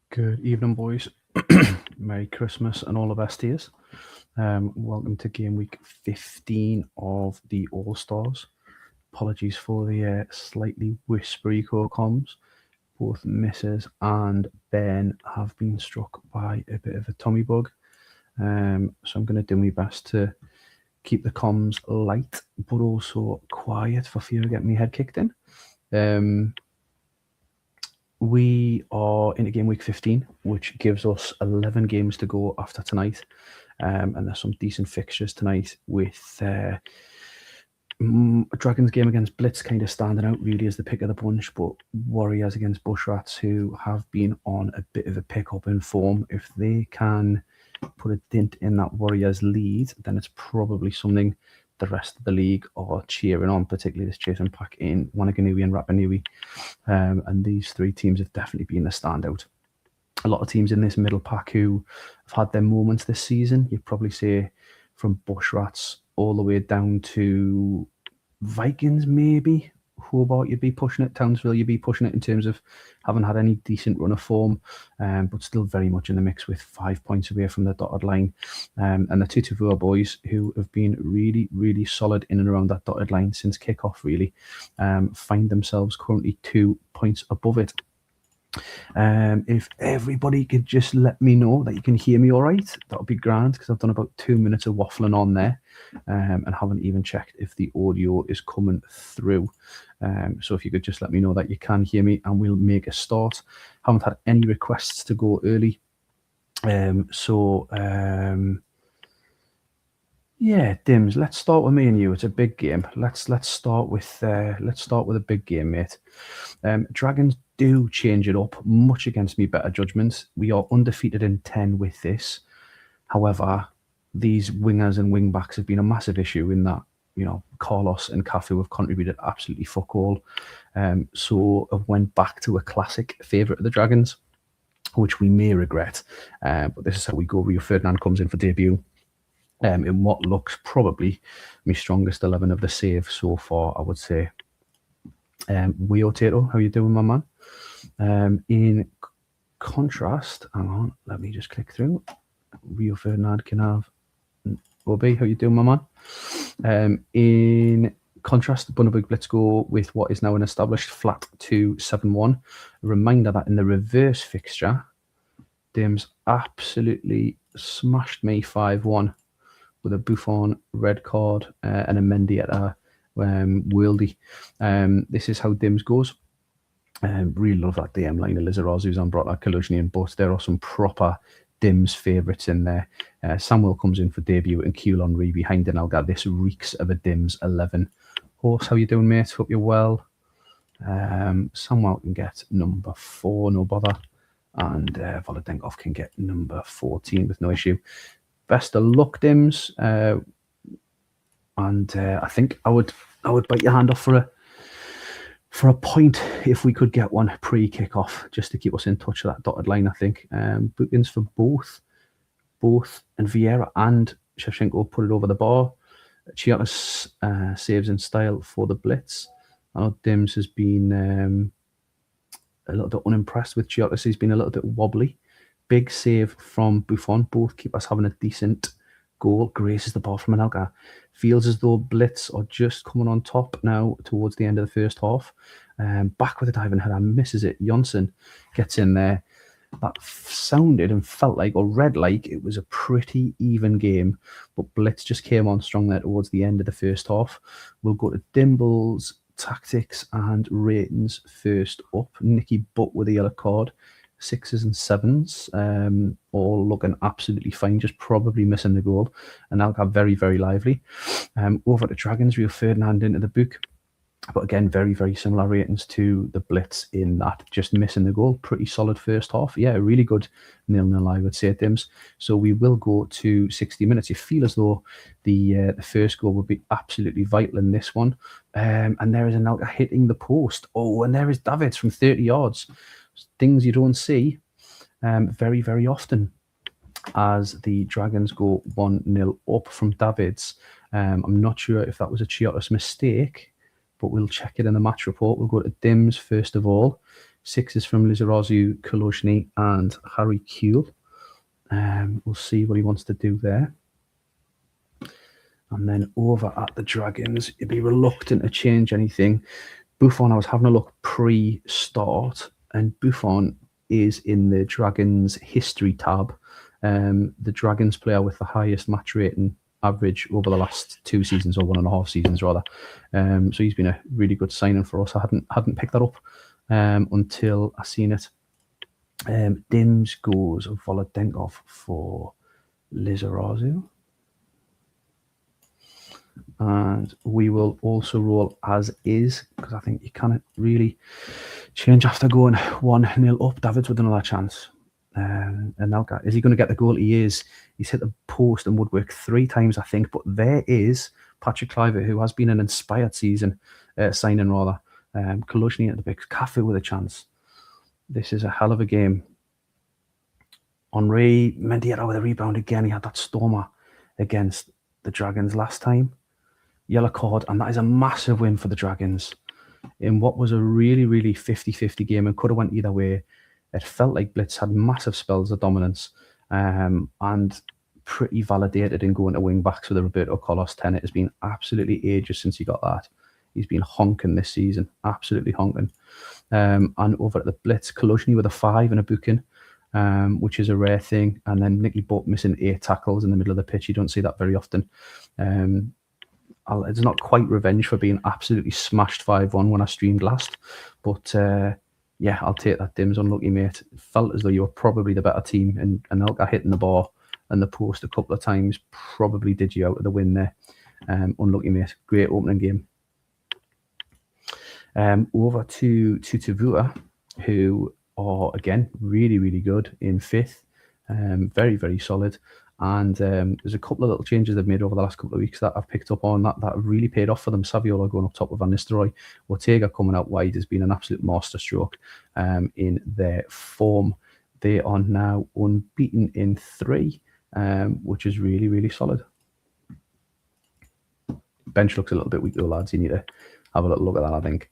Good evening, boys. Merry Christmas and all the best to yous. Welcome to game week 15 of the All-Stars. Apologies for the slightly whispery comms. Both Mrs. and Ben have been struck by a bit of a tummy bug. So I'm going to do my best to keep the comms light, but also quiet for fear of getting my head kicked in. We are into game week 15, which gives us 11 games to go after tonight. And there's some decent fixtures tonight with Dragons game against Blitz kind of standing out really as the pick of the bunch, but Warriors against Bushrats, who have been on a bit of a pick-up in form. If they can put a dent in that Warriors lead, then it's probably something the rest of the league are cheering on, particularly this chasing pack in Wanganui and Rapa Nui. And these three teams have definitely been the standout. A lot of teams in this middle pack who have had their moments this season, you'd probably say from Bushrats all the way down to Vikings, maybe. Hobart, you'd be pushing it. Townsville, you'd be pushing it in terms of having had any decent run of form, but still very much in the mix with 5 points away from the dotted line. And the Tutuvua boys, who have been really, really solid in and around that dotted line since kickoff, really, find themselves currently 2 points above it. If everybody could just let me know that you can hear me all right, that would be grand, because I've done about 2 minutes of waffling on there and haven't even checked if the audio is coming through. So if you could just let me know that you can hear me, and we'll make a start. Haven't had any requests to go early. Yeah, Dims, let's start with me and you. It's a big game. Let's start with a big game, mate. Dragons do change it up much against me better judgment. We are undefeated in 10 with this. However, these wingers and wing backs have been a massive issue in that, you know, Carlos and Cafu have contributed absolutely fuck all. So I went back to a classic favourite of the Dragons, which we may regret. But this is how we go. Rio Ferdinand comes in for debut. In what looks probably my strongest 11 of the save so far, I would say. Weo Tato, how you doing, my man? In contrast, hang on, let me just click through. Rio Ferdinand can have Obi, how you doing, my man? In contrast, Bundaberg Blitz go with what is now an established flat 2-7-1. A reminder that in the reverse fixture, Dims absolutely smashed me 5-1 with a Buffon red card and a Mendieta worldy. This is how Dims goes. Really love that DM line of Lizaraz who's on brought that Kaluzhnian, but there are some proper Dims favourites in there. Samuel comes in for debut and Kulon Ree behind and Alga. This reeks of a Dims 11. Horse, how you doing, mate? Hope you're well. Samuel can get number 4, no bother. And Volodenkov can get number 14 with no issue. Best of luck, Dims. And I think I would bite your hand off for a point if we could get one pre-kickoff, just to keep us in touch with that dotted line. I think bookings for both and Vieira and Shevchenko put it over the bar. Chiotis saves in style for the blitz. I know Dims has been a little bit unimpressed with Chiotis. He's been a little bit wobbly. Big save from Buffon. Both keepers having a decent goal. Graces the ball from Anelka. Feels as though Blitz are just coming on top now towards the end of the first half. Back with a diving header, misses it. Jonsson gets in there. That sounded and felt like, or read like, it was a pretty even game, but Blitz just came on strong there towards the end of the first half. We'll go to Dimble's tactics and ratings first up. Nicky Butt with a yellow card. 6s and 7s, all looking absolutely fine, just probably missing the goal. And Alca very, very lively. Over to Dragons, Rio Ferdinand into the book. But again, very, very similar ratings to the Blitz in that, just missing the goal. Pretty solid first half. Yeah, really good 0-0, I would say, Dims. So we will go to 60 minutes. You feel as though the first goal would be absolutely vital in this one. And there is Anelka hitting the post. Oh, and there is Davids from 30 yards. Things you don't see very, very often as the Dragons go 1-0 up from Davids. I'm not sure if that was a Chiotis mistake, but we'll check it in the match report. We'll go to Dims first of all. 6s from Lizarazu, Kolozhny and Harry Kuehl. We'll see what he wants to do there. And then over at the Dragons, you'd be reluctant to change anything. Buffon, I was having a look pre-start, and Buffon is in the Dragons history tab. The Dragons player with the highest match rating average over the last 2 seasons, or 1.5 seasons rather. So he's been a really good signing for us. I hadn't picked that up until I seen it. Dims goes Volodenkov for Lizarazu. And we will also roll as is, because I think you can't really change after going 1-0 up. Davids with another chance. And Anelka, is he going to get the goal? He is. He's hit the post and woodwork 3 times, I think. But there is Patrick Kluivert, who has been an inspired season signing rather. Kolozhny at the big Cafu with a chance. This is a hell of a game. Henri Mendieta with a rebound again. He had that stormer against the Dragons last time. Yellow card, and that is a massive win for the Dragons in what was a really, really 50-50 game and could have went either way. It felt like Blitz had massive spells of dominance and pretty validated in going to wing backs with the Roberto Carlos 10. It has been absolutely ages since he got that. He's been honking this season, absolutely honking. And over at the Blitz, Kolozhny with a 5 and a booking, which is a rare thing. And then Nicky Butt missing 8 tackles in the middle of the pitch. You don't see that very often. It's not quite revenge for being absolutely smashed 5-1 when I streamed last. But yeah, I'll take that, Dims. Unlucky, mate. It felt as though you were probably the better team. And Anelka hitting the bar and the post a couple of times probably did you out of the win there. Unlucky, mate. Great opening game. Over to Tavua, who are, again, really, really good in 5th. Very, very solid. And there's a couple of little changes they've made over the last couple of weeks that I've picked up on that really paid off for them. Saviola going up top with Van Nistelrooy. Ortega coming out wide has been an absolute masterstroke in their form. They are now unbeaten in 3, which is really, really solid. Bench looks a little bit weak though, lads. You need to have a little look at that, I think.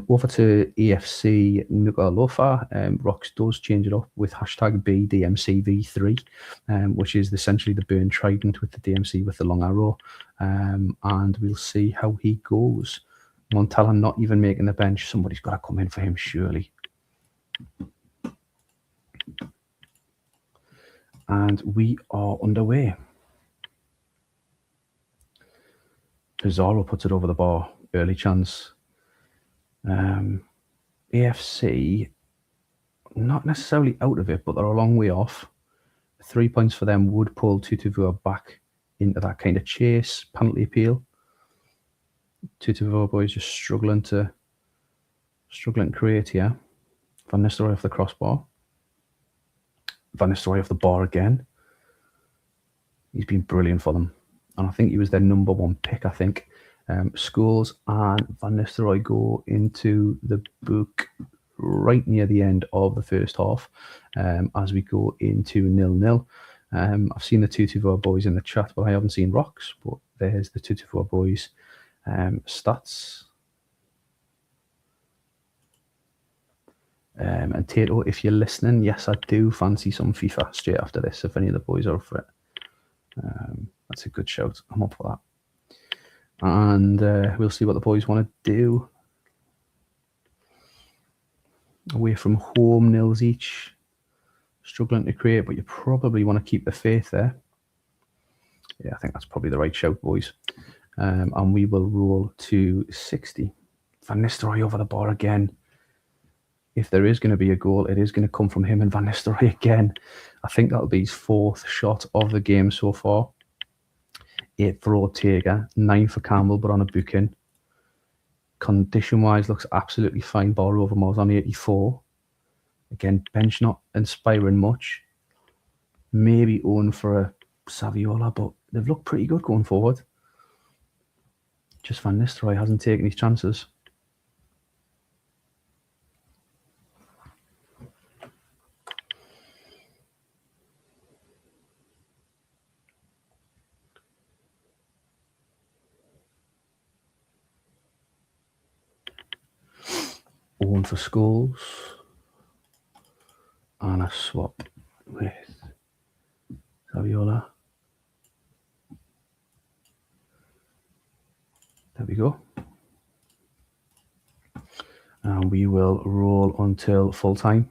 Over to AFC Nuku'alofa. Rox does change it up with hashtag BDMCV3, which is essentially the burn trident with the DMC with the long arrow. And we'll see how he goes. Montella not even making the bench. Somebody's got to come in for him, surely. And we are underway. Pizarro puts it over the bar. Early chance. AFC, not necessarily out of it, but they're a long way off. 3 points for them would pull Tutuvua back into that kind of chase, penalty appeal. Tutuvua boys just struggling to create here. Van Nistelrooy off the crossbar. Van Nistelrooy off the bar again. He's been brilliant for them. and I think he was their number one pick, I think. Scholes and Van Nistelrooy go into the book right near the end of the first half as we go into 0-0. I've seen the 224 boys in the chat, but I haven't seen Rocks. But there's the 224 boys stats. And Tato, if you're listening, yes, I do fancy some FIFA straight after this, if any of the boys are up for it. That's a good shout. I'm up for that. And we'll see what the boys want to do. Away from home, nils each. Struggling to create, but you probably want to keep the faith there. Yeah, I think that's probably the right shout, boys. And we will roll to 60. Van Nistelrooy over the bar again. If there is going to be a goal, it is going to come from him and Van Nistelrooy again. I think that'll be his 4th shot of the game so far. 8 for Ortega, 9 for Campbell, but on a booking. Condition-wise, looks absolutely fine. Ball over Moz on 84. Again, bench not inspiring much. Maybe Owen for a Saviola, but they've looked pretty good going forward. Just Van Nistelrooy hasn't taken his chances. Owen for Scholes. And a swap with Saviola. There we go. And we will roll until full time.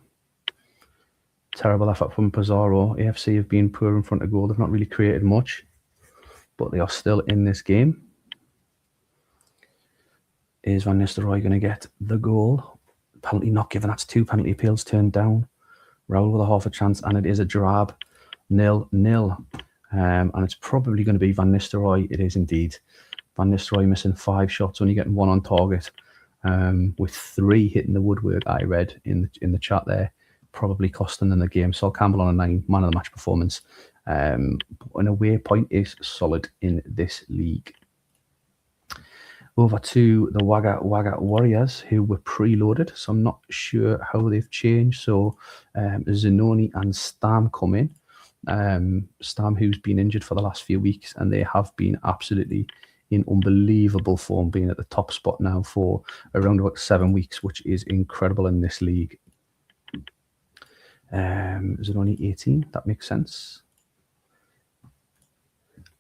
Terrible effort from Pizarro. AFC have been poor in front of goal. They've not really created much, but they are still in this game. Is Van Nistelrooy going to get the goal? Penalty not given. That's 2 penalty appeals turned down. Raul with a half a chance, and it is a drab. 0-0. And it's probably going to be Van Nistelrooy. It is indeed. Van Nistelrooy missing 5 shots, only getting 1 on target, with 3 hitting the woodwork. I read in the chat there, probably costing them the game. Sol Campbell on a 9, man of the match performance. An away point is solid in this league. Over to the Wagga Wagga Warriors, who were preloaded, so I'm not sure how they've changed. So Zanoni and Stam come in. Stam, who's been injured for the last few weeks, and they have been absolutely in unbelievable form, being at the top spot now for around about 7 weeks, which is incredible in this league. Zanoni 18, that makes sense.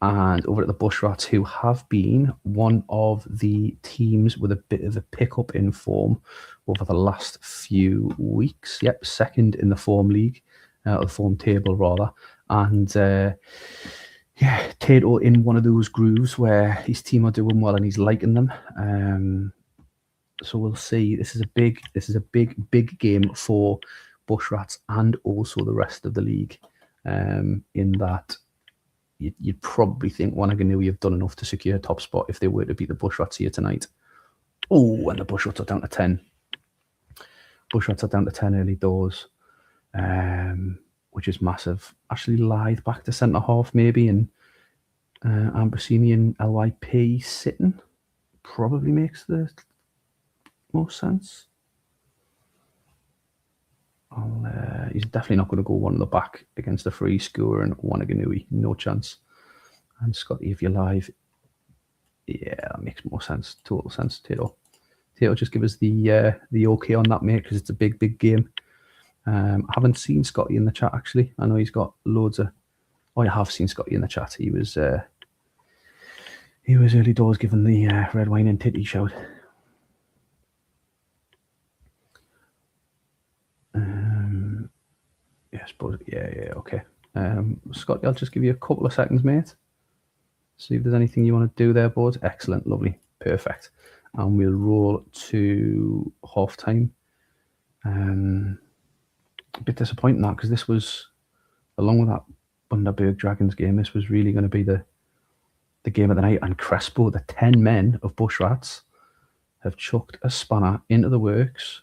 And over at the Bush Rats, who have been one of the teams with a bit of a pickup in form over the last few weeks. Yep, 2nd in the form league, the form table rather. And yeah, Tato in one of those grooves where his team are doing well and he's liking them. So we'll see. This is a big game for Bush Rats and also the rest of the league. In that, you'd probably think Wanganui have done enough to secure a top spot if they were to beat the Bush Rats here tonight. Oh, and the Bush Rats are down to 10. Bush Rats are down to 10 early doors, which is massive. Actually, Lythe back to centre half maybe, and Ambrosini and LYP sitting probably makes the most sense. He's definitely not going to go one at the back against a free scorer and Wanganui. No chance. And Scotty, if you're live, yeah, that makes more sense. Total sense, Tato. Tato, just give us the okay on that, mate, because it's a big game. I haven't seen Scotty in the chat, actually. I know he's got loads of... Oh, I have seen Scotty in the chat. He was early doors giving the red wine and titty shout. Yeah, I suppose. Yeah, okay. Scotty, I'll just give you a couple of seconds, mate. See if there's anything you want to do there, boys. Excellent, lovely, perfect. And we'll roll to half time. A bit disappointing that, because this was, along with that Bundaberg Dragons game, this was really going to be the game of the night. And Crespo, the 10 men of Bush Rats, have chucked a spanner into the works,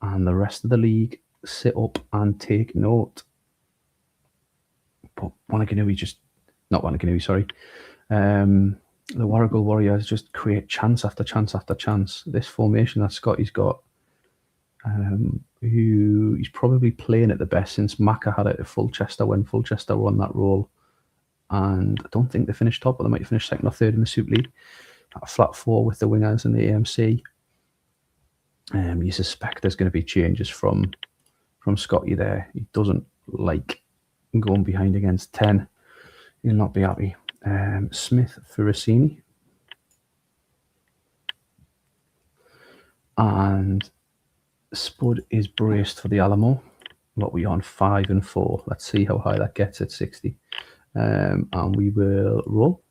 and the rest of the league sit up and take note. But Wanganui just Not Wanganui, sorry. The Warrigal Warriors just create chance after chance after chance. This formation that Scotty's got, who he's probably playing at the best since Macca had it at Fulchester when Fulchester won that role. And I don't think they finished top, but they might finish second or third in the Super League. A flat four with the wingers and the AMC. You suspect there's going to be changes from Scotty there. He doesn't like going behind against 10. He'll not be happy. Smith for Rossini. And Spud is braced for the Alamo. What are we on? 5 and 4. Let's see how high that gets at 60. And we will roll.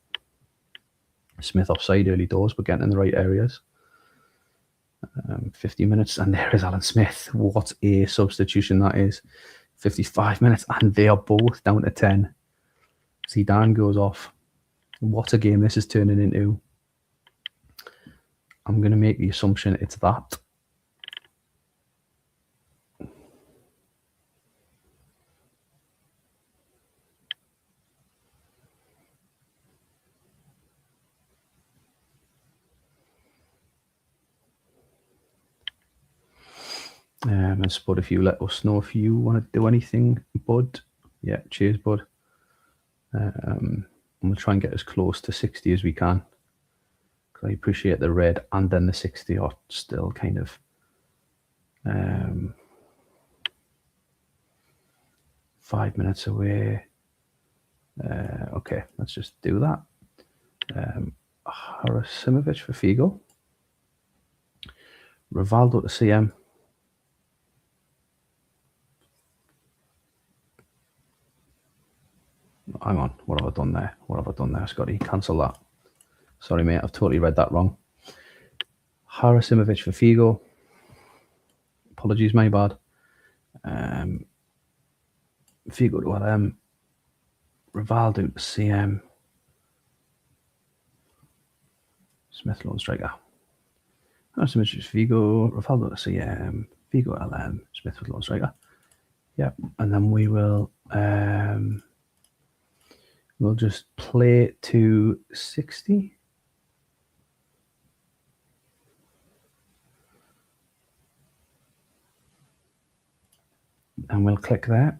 Smith offside early doors, but getting in the right areas. 50 minutes, and there is Alan Smith. What a substitution that is. 55 minutes, and they are both down to 10. Zidane goes off. What a game this is turning into. I'm going to make the assumption it's that. And Spud, if you let us know if you want to do anything, Bud. Yeah, cheers, Bud. I'm going to try and get as close to 60 as we can. Because I appreciate the red and then the 60 are still kind of... 5 minutes away. Okay, let's just do that. Harasimovic for Figo. Rivaldo to CM. Hang on, what have I done there? What have I done there, Scotty? Cancel that. Sorry, mate, I've totally read that wrong. Harasimovic for Figo. Apologies, my bad. Figo to LM. Rivaldo to CM. Smith lone striker. Harasimovic for Figo. Rivaldo to CM. Figo LM. Smith with lone striker. Yep, and then we will... we'll just play to 60. And we'll click there.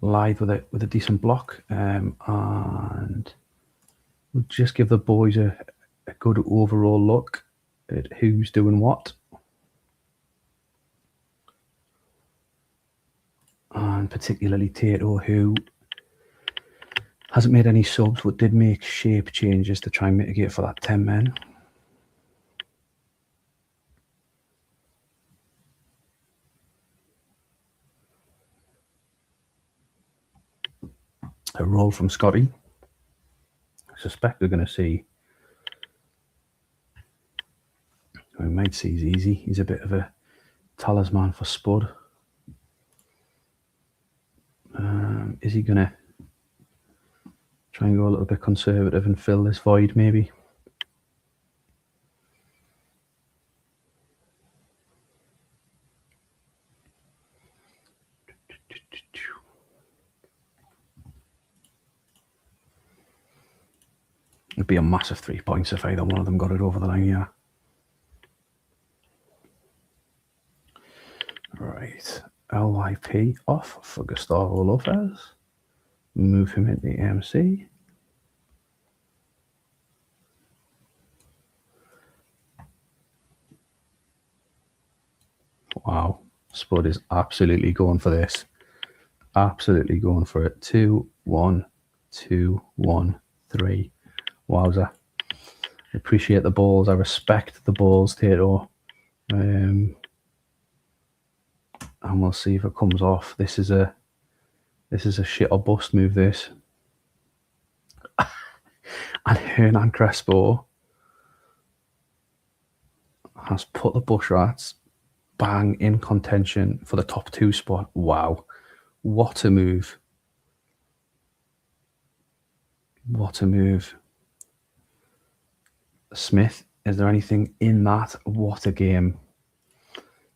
Live with a decent block. And we'll just give the boys a good overall look at who's doing what. And particularly Tato, who hasn't made any subs, but did make shape changes to try and mitigate for that 10 men. A roll from Scotty. I suspect we're going to see... We might see Easy. He's a bit of a talisman for Spud. Is he going to try and go a little bit conservative and fill this void, maybe? It'd be a massive 3 points if either one of them got it over the line, yeah. Right. LYP off for Gustavo Lopez. Move him into the MC. Wow. Spud is absolutely going for this. Absolutely going for it. 2, 1, 2, 1, 3. Wowza. I appreciate the balls. I respect the balls, Tato. And we'll see if it comes off. This is a shit or bust move, this. And Hernan Crespo has put the Bush Rats bang in contention for the top 2 spot. Wow. What a move. What a move. Smith, is there anything in that? What a game.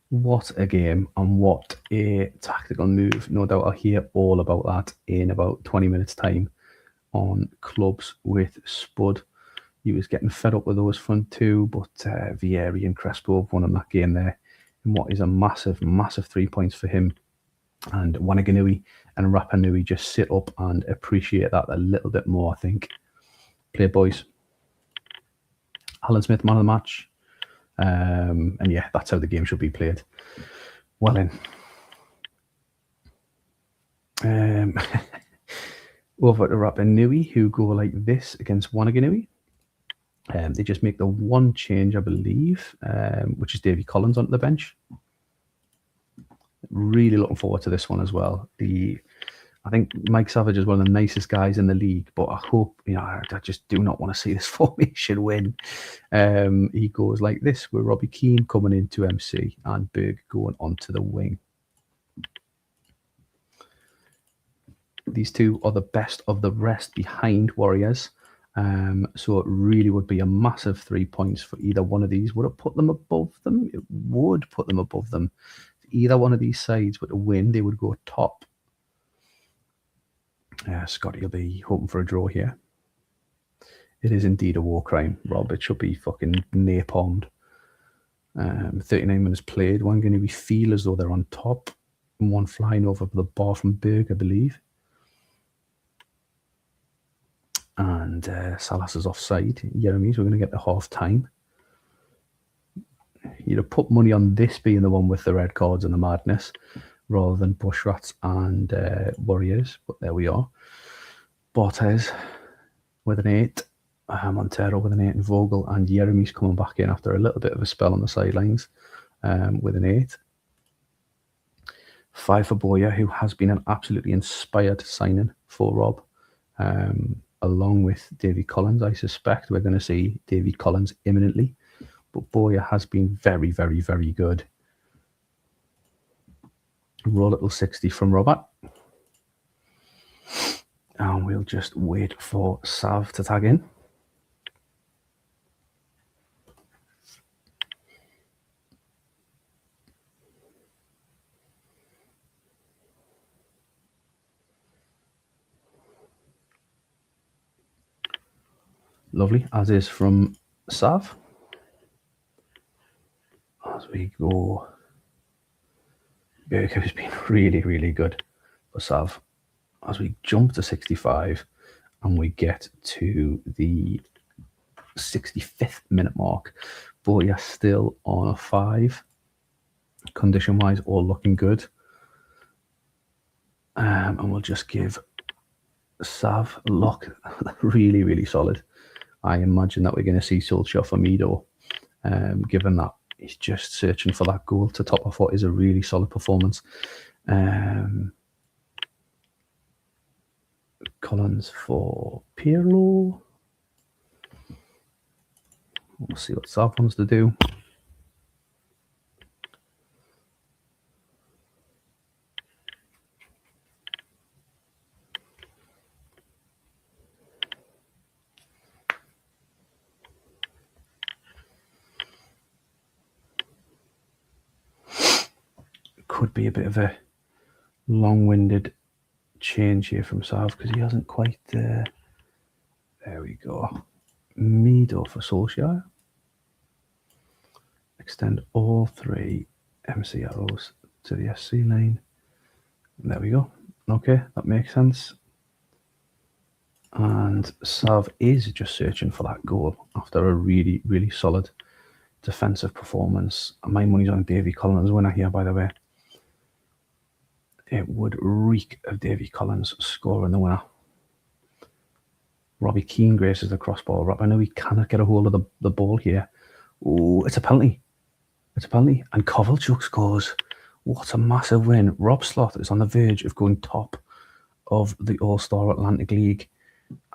What a game and what a tactical move. No doubt I'll hear all about that in about 20 minutes' time on Clubs with Spud. He was getting fed up with those front two, but Vieri and Crespo have won him that game there. And what is a massive, massive 3 points for him. And Wanaganui and Rapa Nui just sit up and appreciate that a little bit more, I think. Play, boys. Alan Smith, man of the match. And yeah, that's how the game should be played. Well then. Over to Rapa Nui, who go like this against Wanaganui. They just make the one change, I believe, which is Davy Collins onto the bench. Really looking forward to this one as well. I think Mike Savage is one of the nicest guys in the league, but I hope, I just do not want to see this formation win. He goes like this with Robbie Keane coming into MC and Berg going onto the wing. These two are the best of the rest behind Warriors. So it really would be a massive 3 points for either one of these. Would it put them above them? It would put them above them. If either one of these sides were to win, they would go top. Scotty will be hoping for a draw here. It is indeed a war crime, Rob. It should be fucking napalmed. 39 minutes played. One going to be feel as though they're on top. And one flying over the bar from Berg, I believe. And Salas is offside. Jeremy's, we're going to get the half time. You'd have put money on this being the one with the red cards and the madness rather than Bushrats and Warriors, but there we are. Bortez with an 8, Montero with an 8, and Vogel and Jeremy's coming back in after a little bit of a spell on the sidelines with an 8. 5 for Boya, who has been an absolutely inspired signing for Rob. Along with Davy Collins, I suspect we're going to see Davy Collins imminently. But Boya has been very, very, very good. Roll little 60 from Robert. And we'll just wait for Sav to tag in. Lovely, as is from Sav. As we go, Berger has been really, really good for Sav. As we jump to 65 and we get to the 65th minute mark, Boya still on a 5. Condition-wise, all looking good. And we'll just give Sav a look. Really, really solid. I imagine that we're going to see Solskjaer for Mido, given that he's just searching for that goal to top off what is a really solid performance. Collins for Pirlo. We'll see what Sav wants to do. Could be a bit of a long-winded change here from Sav because he hasn't quite. There we go. Mido for Solskjaer. Extend all 3 MC arrows to the SC line. There we go. Okay, that makes sense. And Sav is just searching for that goal after a really, really solid defensive performance. My money's on Davy Collins winner here, by the way. It would reek of Davy Collins scoring the winner. Robbie Keane graces the crossbar. I know he cannot get a hold of the ball here. Oh, it's a penalty. It's a penalty. And Kovalchuk scores. What a massive win. Rob Slot is on the verge of going top of the All-Star Atlantic League.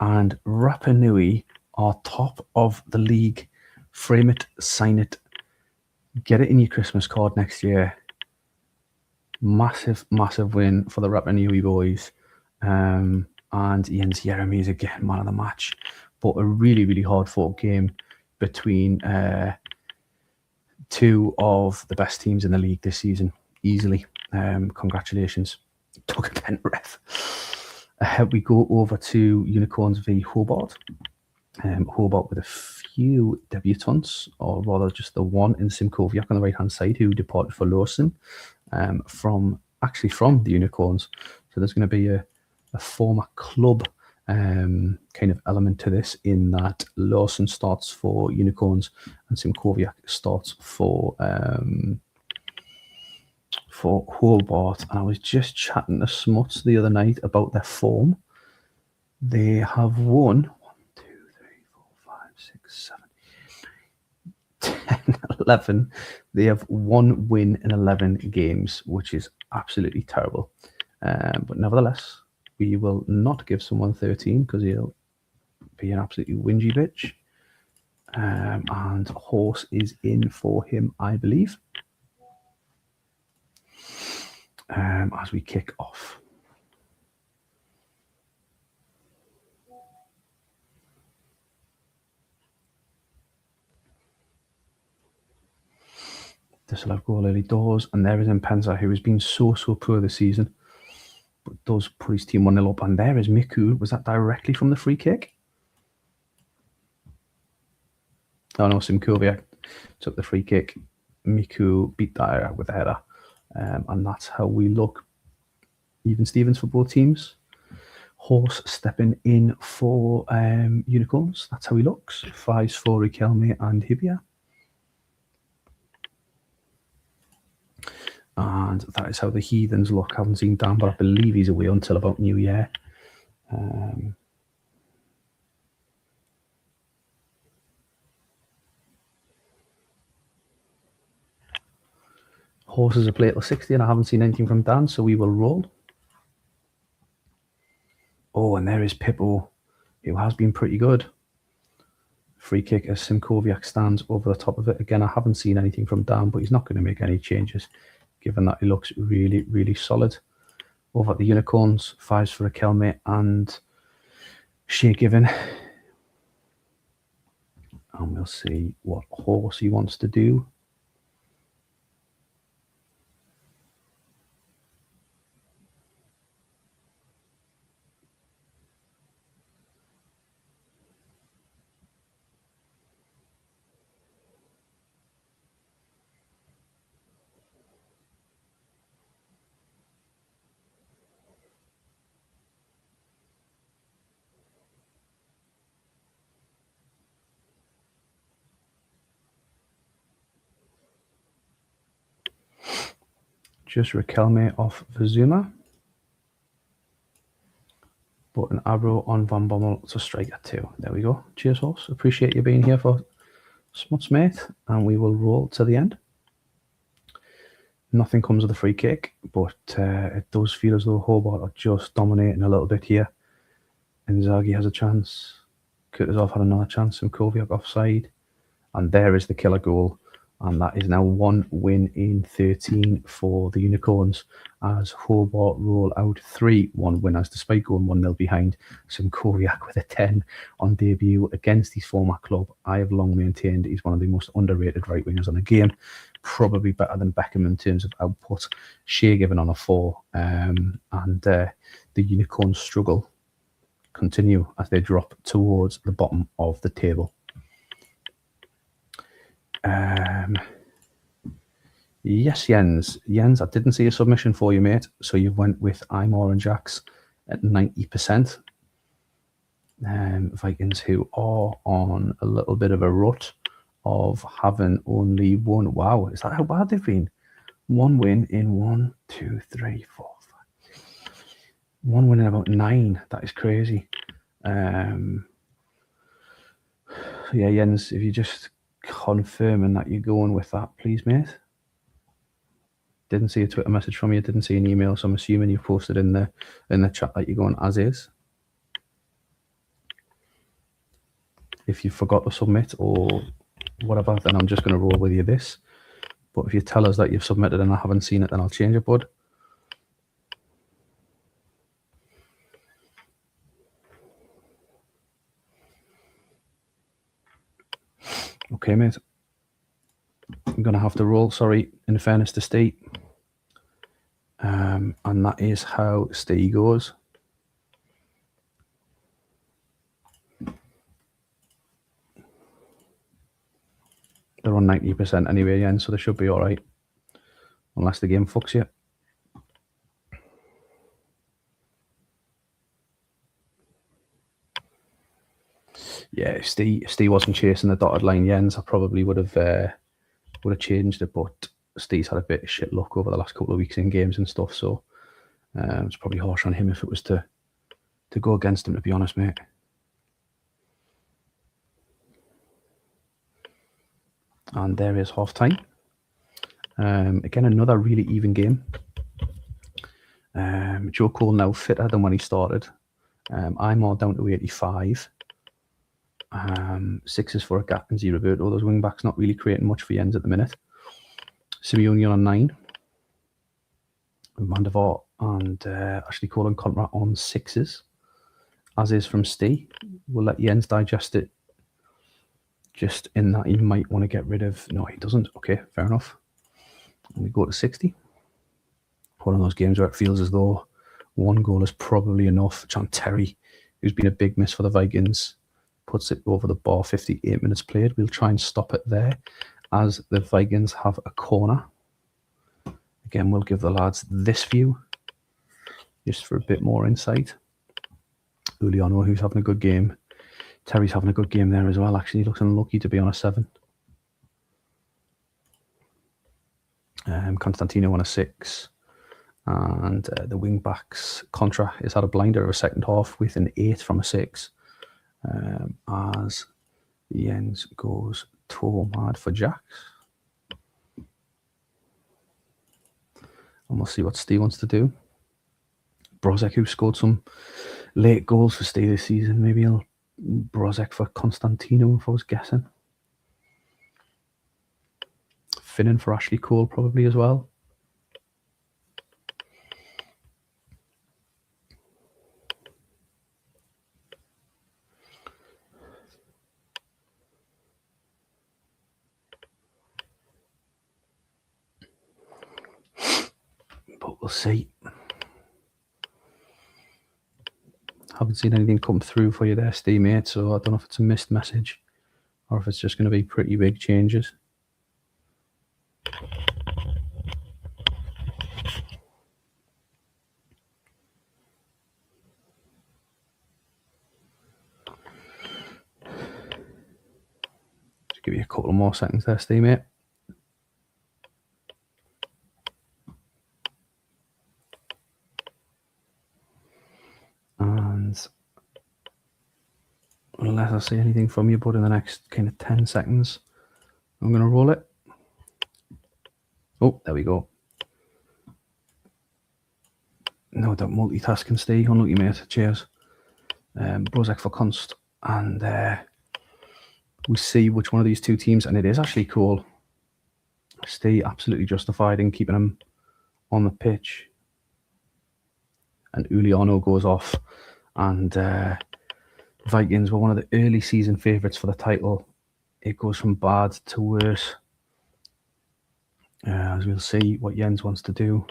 And Rapa Nui are top of the league. Frame it, sign it. Get it in your Christmas card next year. Massive, massive win for the Rapa Nui boys. And Jens Jeremy is again man of the match. But a really, really hard fought game between two of the best teams in the league this season, easily. Congratulations, Doug Penrith. We go over to Unicorns v Hobart. Hobart with a few debutants, or rather just the one in Simkoviak on the right-hand side, who departed for Lawson from the Unicorns. So there's going to be a former club kind of element to this, in that Lawson starts for Unicorns and Simkoviak starts for Hobart. And I was just chatting to Smuts the other night about their form. They have won 10, 11. They have one win in 11 games, which is absolutely terrible. But nevertheless, we will not give someone 13 because he'll be an absolutely whingy bitch. And Horse is in for him, I believe, as we kick off. This will have goal early doors, and there is Mpenza, who has been so poor this season, but does put his team 1-0 up. And there is Miku. Was that directly from the free kick? Oh no, Simkoviak took the free kick. Miku beat that out with a header. And that's how we look. Even Stevens for both teams. Horse stepping in for Unicorns. That's how he looks. 5s for Riquelme and Hibia. And that is how the Heathens look. I haven't seen Dan, but I believe he's away until about New Year. Horses are played till 60, and I haven't seen anything from Dan, so we will roll. Oh, and there is Pippo, who has been pretty good. Free kick as Simkoviak stands over the top of it. Again, I haven't seen anything from Dan, but he's not going to make any changes, given that he looks really solid. Over at the Unicorns, 5s for Riquelme and Shea Given. And we'll see what Horse he wants to do. Just Riquelme off Vizuma. But an arrow on Van Bommel to strike at 2. There we go. Cheers, Horse. Appreciate you being here for Smuts, mate. And we will roll to the end. Nothing comes of the free kick, but it does feel as though Hobart are just dominating a little bit here. Inzaghi has a chance. Kutuzov had another chance. Simkoviak offside. And there is the killer goal. And that is now 1 win in 13 for the Unicorns, as Hobart roll out 3-1 winners despite going 1-0 behind. Simkoviak with a 10 on debut against his former club. I have long maintained he's one of the most underrated right wingers on the game. Probably better than Beckham in terms of output. Shea Given on a 4. And the Unicorns struggle continue as they drop towards the bottom of the table. Yes, Jens, I didn't see a submission for you, mate. So you went with I'm Orange Jacks at 90%. Vikings, who are on a little bit of a rut of having only one. Wow, is that how bad they've been? 1 win in 1, 2, 3, 4, 5. 1 win in about 9. That is crazy. Yeah, Jens, if you just confirming that you're going with that, please, mate. Didn't see a Twitter message from you, didn't see an email, so I'm assuming you've posted in the chat that you're going as is. If you forgot to submit or whatever, then I'm just going to roll with you this. But if you tell us that you've submitted and I haven't seen it, then I'll change it, bud. Okay, mate. I'm going to have to roll, sorry, in fairness to Steve. And that is how Steve goes. They're on 90% anyway, Yen, so they should be all right. Unless the game fucks you. Yeah, if Steve wasn't chasing the dotted line Jens, I probably would have changed it, but Steve's had a bit of shit luck over the last couple of weeks in games and stuff, so it's probably harsh on him if it was to go against him, to be honest, mate. And there is half time. Again, another really even game. Joe Cole now fitter than when he started. I'm all down to 85. 6 for a gap and 0 Roberto. Those wing backs not really creating much for Jens at the minute. Simeone on 9. Van der Vaart and Ashley Cole and Conrad on 6s. As is from Steve. We'll let Jens digest it. Just in that he might want to get rid of... No, he doesn't. Okay, fair enough. And we go to 60. One of those games where it feels as though one goal is probably enough. John Terry, who's been a big miss for the Vikings, puts it over the bar. 58 minutes played. We'll try and stop it there as the Vikings have a corner. Again, we'll give the lads this view just for a bit more insight. Uliano, who's having a good game. Terry's having a good game there as well. Actually, he looks unlucky to be on a 7. Constantino on a 6. And the wing backs, Contra has had a blinder of a second half with an 8 from a 6. As Jens goes toe mad for Jacks. And we'll see what Steve wants to do. Brożek, who scored some late goals for Steve this season. Maybe he'll Brożek for Constantino, if I was guessing. Finnan for Ashley Cole, probably as well. But we'll see. Haven't seen anything come through for you there, Steve, mate, so I don't know if it's a missed message or if it's just going to be pretty big changes. Just give you a couple more seconds there, Steve, mate. And unless I see anything from you, bud, in the next kind of 10 seconds, I'm going to roll it. Oh, there we go. No, that multitasking, Steve. Unlucky, mate. Cheers. Brożek for Const. And we see which one of these two teams, and it is actually cool. Steve absolutely justified in keeping him on the pitch. And Uliano goes off. And Vikings were one of the early season favourites for the title. It goes from bad to worse. As we'll see what Jens wants to do.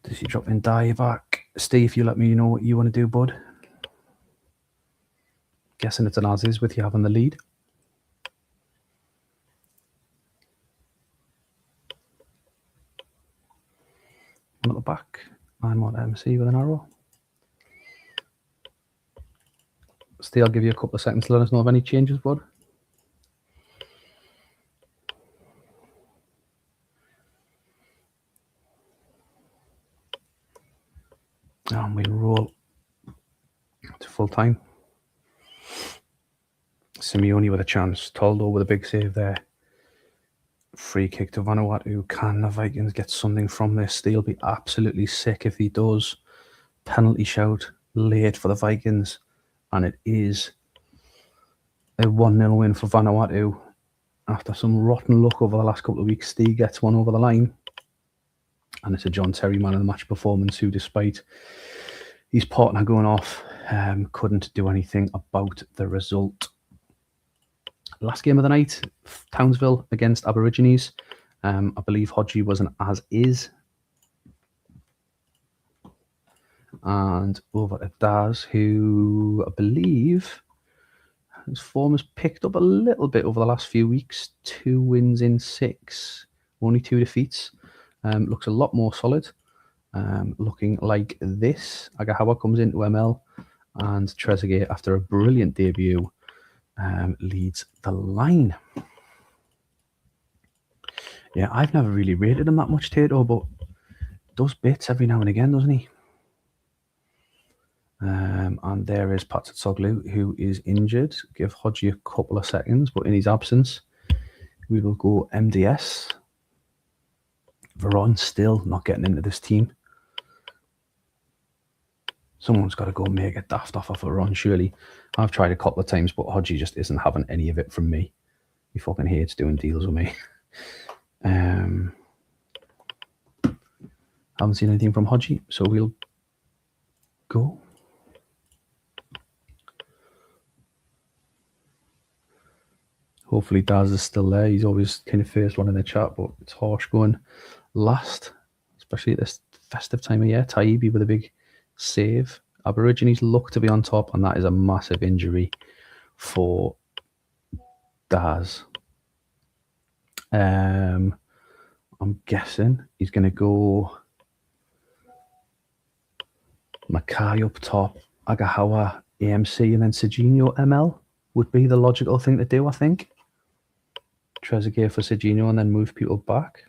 Does he drop in Dyer back? Steve, you let me know what you want to do, bud. Guessing it's an as-is with you having the lead. One at the back. I'm on MC with an arrow. Steve, I'll give you a couple of seconds to let us know of any changes, bud. And we'll roll to full time. Simeone with a chance. Toldo with a big save there. Free kick to Vanuatu. Can the Vikings get something from this? They'll be absolutely sick if he does. Penalty shout late for the Vikings. And it is a 1-0 win for Vanuatu. After some rotten luck over the last couple of weeks, Steve gets one over the line. And it's a John Terry man of the match performance who, despite his partner going off, couldn't do anything about the result. Last game of the night, Townsville against Aborigines. I believe Hodgie was an as-is. And over to Daz, who I believe his form has picked up a little bit over the last few weeks. 2 wins in 6, only 2 defeats. Looks a lot more solid. Looking like this. Agahawa comes into ML, and Trezeguet, after a brilliant debut, leads the line. Yeah, I've never really rated him that much, Tato, but does bits every now and again, doesn't he? And there is Patsatsoglu, who is injured. Give Hodgie a couple of seconds, but in his absence, we will go MDS. Veron still not getting into this team. Someone's got to go make a daft off of Veron, surely. I've tried a couple of times, but Hodgie just isn't having any of it from me. He fucking hates doing deals with me. Haven't seen anything from Hodgie, so we'll go. Hopefully Daz is still there. He's always kind of first one in the chat, but it's harsh going last, especially at this festive time of year. Taibbi with a big save. Aborigines look to be on top, and that is a massive injury for Daz. I'm guessing he's going to go Mackay up top, Agahawa, AMC, and then Serginho ML would be the logical thing to do, I think. Trezeguet for Serginho and then move people back.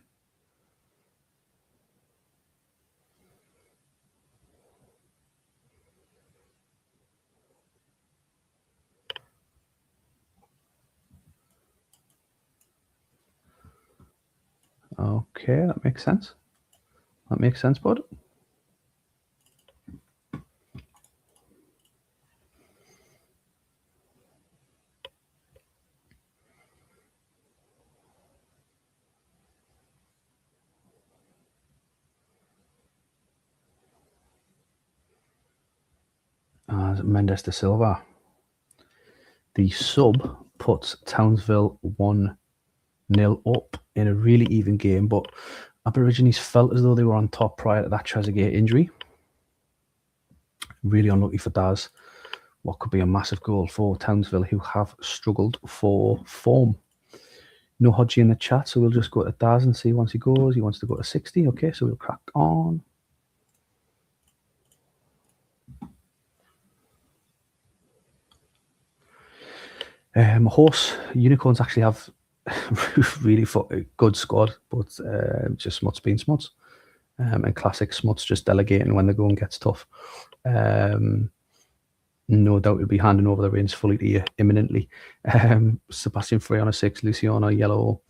Okay, that makes sense. That makes sense, bud. As Mendes de Silva. The sub puts Townsville 1-0 up in a really even game, but Aborigines felt as though they were on top prior to that Trezeguet injury. Really unlucky for Daz. What could be a massive goal for Townsville, who have struggled for form. No Hodgie in the chat, so we'll just go to Daz and see once he goes. He wants to go to 60. Okay, so we'll crack on. Horse Unicorns actually have really good squad, but just Smuts being Smuts. And classic Smuts just delegating when the going gets tough. No doubt he'll be handing over the reins fully to you imminently. Sebastian Frey on a 6, Luciano yellow.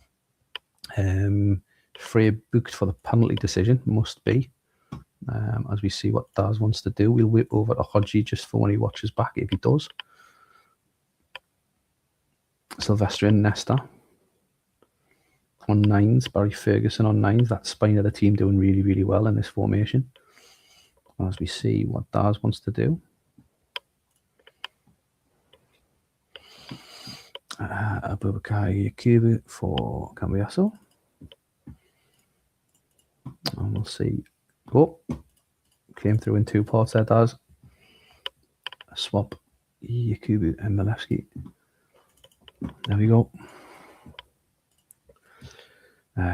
Frey booked for the penalty decision, must be. As we see what Daz wants to do, we'll whip over to Hodgie just for when he watches back, if he does. Sylvester and Nesta on 9s, Barry Ferguson on 9s. That spine of the team doing really, really well in this formation. As we see what Daz wants to do. Abubakar Yakubu for Cambiasso. And we'll see. Oh, came through in 2 parts there, Daz. A swap Yakubu and Milevski. There we go.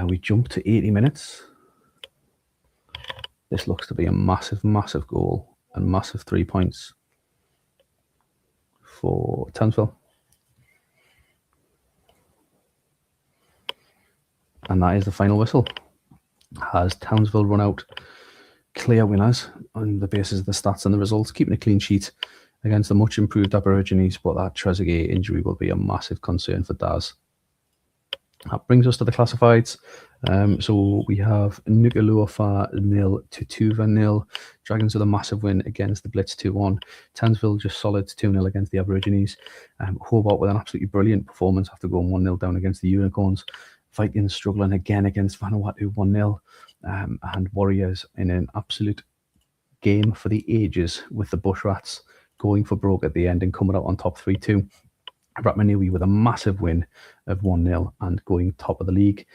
We jump to 80 minutes. This looks to be a massive, massive goal and massive 3 points for Townsville. And that is the final whistle. Has Townsville run out clear winners on the basis of the stats and the results, keeping a clean sheet against the much improved Aborigines, but that Trezeguet injury will be a massive concern for Daz. That brings us to the classifieds. So we have Nuku'alofa 0 to Tuva 0. Dragons with a massive win against the Blitz 2-1. Townsville just solid 2-0 against the Aborigines. Hobart with an absolutely brilliant performance after going 1-0 down against the Unicorns. Vikings struggling again against Vanuatu 1-0. And Warriors in an absolute game for the ages with the Bushrats going for broke at the end and coming out on top 3-2. Rapa with a massive win of 1-0 and going top of the league.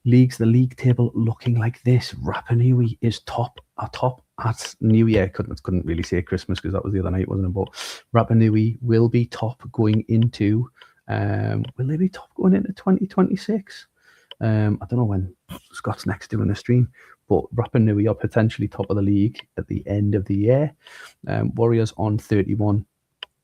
The league table looking like this. Rapa Nui is top at New Year. Couldn't really say Christmas because that was the other night, wasn't it? But Rapa Nui will be top going into. Will they be top going into 2026? I don't know when Scott's next doing a stream, but Rapa Nui are potentially top of the league at the end of the year. Warriors on 31.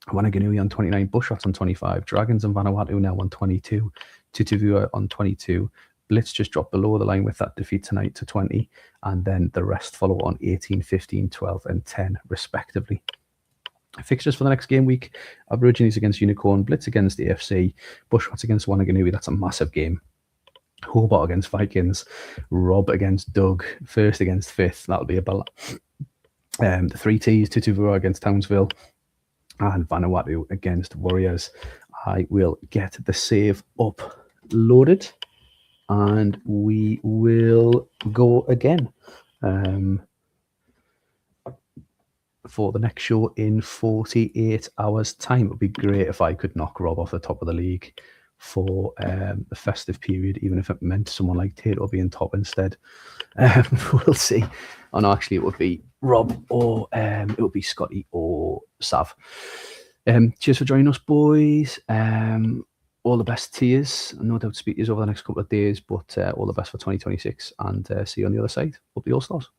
Wanganui on 29, Bushrats on 25, Dragons and Vanuatu now on 22, Tutuvua on 22. Blitz just dropped below the line with that defeat tonight to 20, and then the rest follow on 18, 15, 12, and 10, respectively. Fixtures for the next game week: Aborigines against Unicorn, Blitz against the AFC, Bushrats against Wanganui. That's a massive game. Hobart against Vikings, Rob against Doug, First against Fifth. That'll be a battle. The 3 Ts, Tutuvua against Townsville, and Vanuatu against Warriors. I will get the save uploaded and we will go again for the next show in 48 hours time. It would be great if I could knock Rob off the top of the league for the festive period, even if it meant someone like Tato being top instead. We'll see. Oh no, actually it would be Rob or it would be Scotty or Sav. Cheers for joining us, boys. All the best to you. No doubt speak to you over the next couple of days, but all the best for 2026 and see you on the other side. Up the All-Stars.